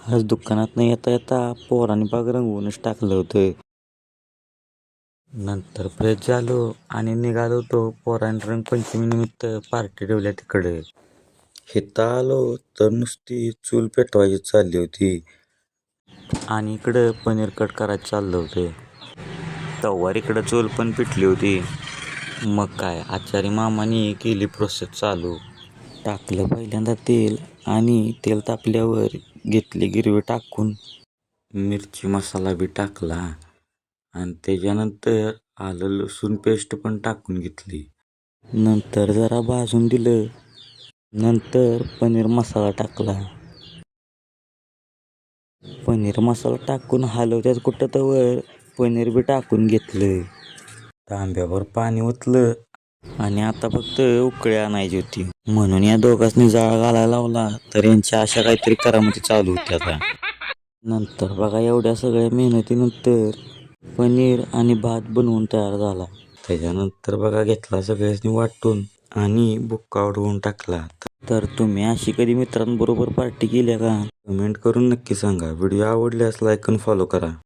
आज दुकानात न येता येता पोरांनी बाग रंगवूनच टाकलं होतं. नंतर फ्रेश झालो आणि निघालो होतो. पोरांनी रंगपंचमीनिमित्त पार्टी ठेवल्या तिकडे. हिथं आलो तर नुसती चूल पेटवायची चालली होती आणि इकडं पनीर कट करायचं चाललं होतं. तव्वार इकडं चूल पण पेटली होती. मग काय आचारी मामानी केली प्रोसेस चालू. टाकलं पहिल्यांदा तेल आणि तेल तापल्यावर घेतली गिरवी टाकून मिरची मसाला बी टाकला आणि त्याच्यानंतर आलं लसूण पेस्ट पण टाकून घेतली. नंतर जरा भाजून दिलं. नंतर पनीर मसाला टाकला. पनीर मसाला टाकून हलवत्यात कुठं तवर पनीर बी टाकून घेतलं. तांब्यावर पाणी ओतलं आणि आता फक्त उकळी आणायची होती. म्हणून या दोघांनी जाळ घालायला लावला तर यांच्या अशा काहीतरी करामती चालू होत्या आता. नंतर बघा एवढ्या सगळ्या मेहनतीनंतर पनीर आणि भात बनवून तयार झाला. त्याच्यानंतर बघा घेतला सगळ्यांनी वाटून आणि बुक्का उडवून टाकला. तर तुम्ही अशी कधी मित्रांबरोबर पार्टी केली का? कमेंट करून नक्की सांगा. व्हिडिओ आवडल्यास लाईक आणि फॉलो करा.